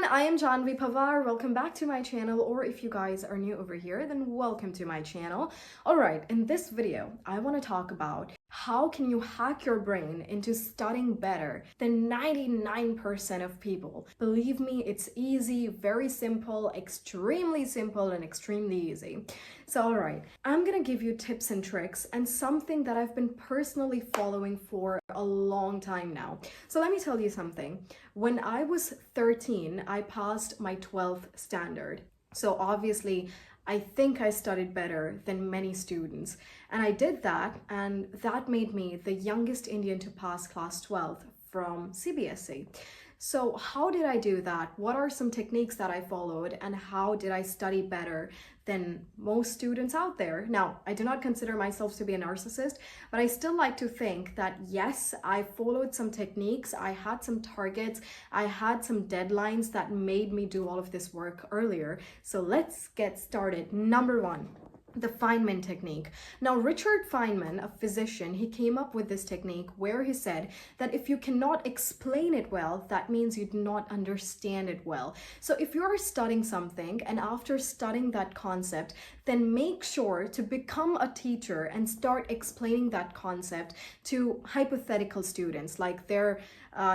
I am Janvi Pavar. Welcome back to my channel, or if you guys are new over here, then welcome to my channel. Alright, in this video, I want to talk about how can you hack your brain into studying better than 99% of people. Believe me, it's easy, very simple, and extremely easy. So alright, I'm gonna give you tips and tricks and something that I've been personally following for a long time now. So let me tell you something. When I was 13, I passed my 12th standard. So obviously, I think I studied better than many students. And I did that, and that made me the youngest Indian to pass class 12 from CBSE. So how did I do that? What are some techniques that I followed, and how did I study better than most students out there? Now, I do not consider myself to be a narcissist, but I still like to think that yes, I followed some techniques, I had some targets, I had some deadlines that made me do all of this work earlier. So let's get started. Number one, the Feynman technique. Now, Richard Feynman, a physician, he came up with this technique where he said that if you cannot explain it well, that means you do not understand it well. So if you are studying something and after studying that concept, then make sure to become a teacher and start explaining that concept to hypothetical students. Like there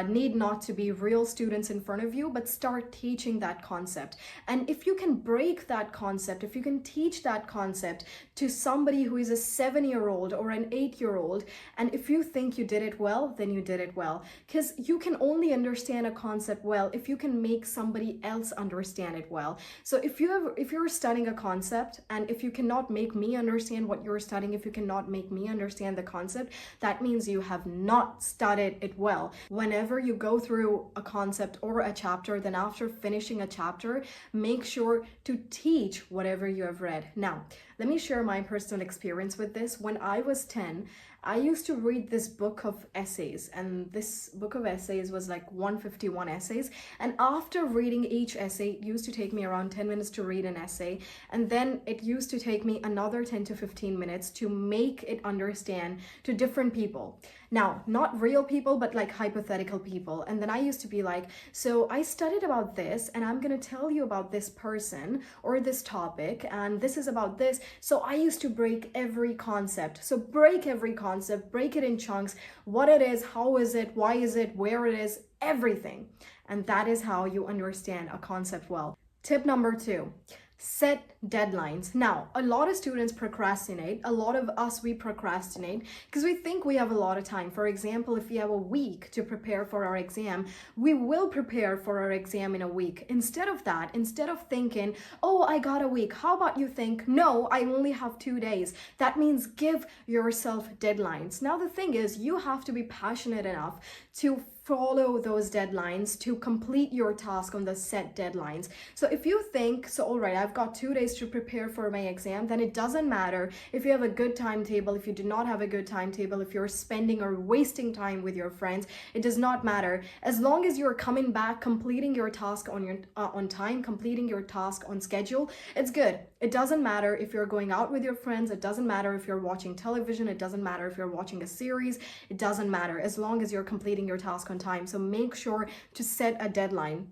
need not to be real students in front of you, but start teaching that concept. And if you can break that concept, if you can teach that concept to somebody who is a 7-year-old or an 8-year-old, and if you think you did it well, then you did it well. Because you can only understand a concept well if you can make somebody else understand it well. So if you're studying a concept, and if you cannot make me understand what you're studying, if you cannot make me understand the concept, that means you have not studied it well. Whenever you go through a concept or a chapter, then after finishing a chapter, make sure to teach whatever you have read. Now, let me share my personal experience with this. When I was 10, I used to read this book of essays, and this book of essays was like 151 essays. And after reading each essay, it used to take me around 10 minutes to read an essay. And then it used to take me another 10 to 15 minutes to make it understand to different people. Now, not real people, but like hypothetical people. And then I used to be like, so I studied about this, and I'm going to tell you about this person or this topic, and this is about this. So I used to break every concept. So break every concept, break it in chunks, what it is, how is it, why is it, where it is, everything. And that is how you understand a concept well. Tip number 2. Set deadlines. Now, a lot of students procrastinate. A lot of us, we procrastinate because we think we have a lot of time. For example, if we have a week to prepare for our exam, we will prepare for our exam in a week. Instead of that, instead of thinking, oh, I got a week, how about you think, no, I only have 2 days. That means give yourself deadlines. Now, the thing is, you have to be passionate enough to follow those deadlines, to complete your task on the set deadlines. So if you think, so all right, I've got 2 days to prepare for my exam, then it doesn't matter if you have a good timetable, if you do not have a good timetable, if you're spending or wasting time with your friends, it does not matter. As long as you're coming back, completing your task on time, completing your task on schedule, it's good. It doesn't matter if you're going out with your friends, it doesn't matter if you're watching television, it doesn't matter if you're watching a series, it doesn't matter as long as you're completing your task on time. So make sure to set a deadline.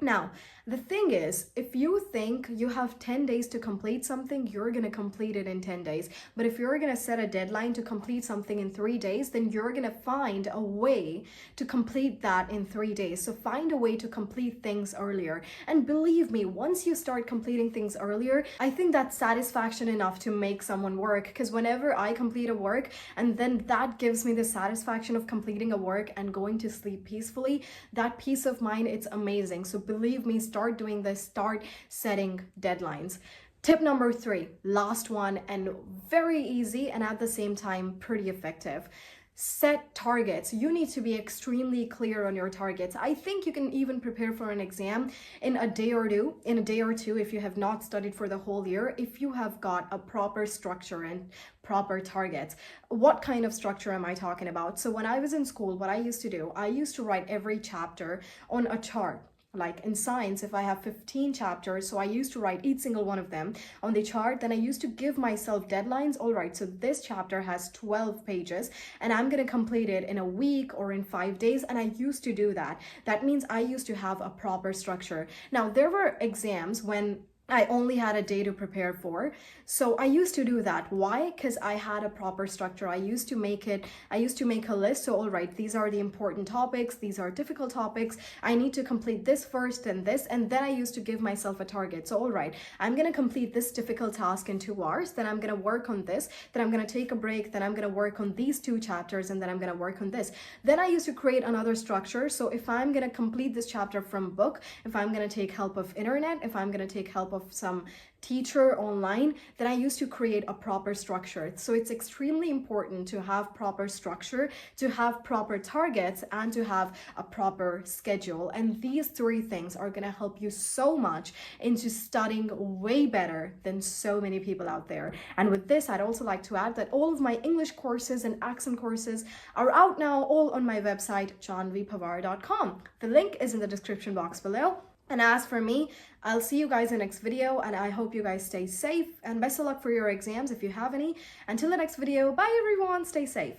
Now, the thing is, if you think you have 10 days to complete something, you're going to complete it in 10 days. But if you're going to set a deadline to complete something in 3 days, then you're going to find a way to complete that in 3 days. So find a way to complete things earlier. And believe me, once you start completing things earlier, I think that's satisfaction enough to make someone work. Because whenever I complete a work, and then that gives me the satisfaction of completing a work and going to sleep peacefully, that peace of mind, it's amazing. So believe me, start doing this, start setting deadlines. Tip number 3, last one, and very easy and at the same time pretty effective. Set targets. You need to be extremely clear on your targets. I think you can even prepare for an exam in a day or two, if you have not studied for the whole year, if you have got a proper structure and proper targets. What kind of structure am I talking about? So when I was in school, what I used to do, I used to write every chapter on a chart. like in science, if I have 15 chapters, so I used to write each single one of them on the chart. Then I used to give myself deadlines. All right, so this chapter has 12 pages and I'm going to complete it in a week or in 5 days. And I used to do that. That means I used to have a proper structure. Now, there were exams when I only had a day to prepare for. So I used to do that. Why? Because I had a proper structure. I used to make a list. So, all right, these are the important topics. These are difficult topics. I need to complete this first and this. And then I used to give myself a target. So, all right, I'm going to complete this difficult task in 2 hours. Then I'm going to work on this. Then I'm going to take a break. Then I'm going to work on these 2 chapters. And then I'm going to work on this. Then I used to create another structure. So if I'm going to complete this chapter from book, if I'm going to take help of internet, if I'm going to take help of some teacher online, then I used to create a proper structure. So it's extremely important to have proper structure, to have proper targets, and to have a proper schedule. And these 3 things are going to help you so much into studying way better than so many people out there. And with this, I'd also like to add that all of my English courses and accent courses are out now, all on my website, janvipawar.com. The link is in the description box below. And as for me, I'll see you guys in the next video, and I hope you guys stay safe and best of luck for your exams if you have any. Until the next video, bye everyone, stay safe.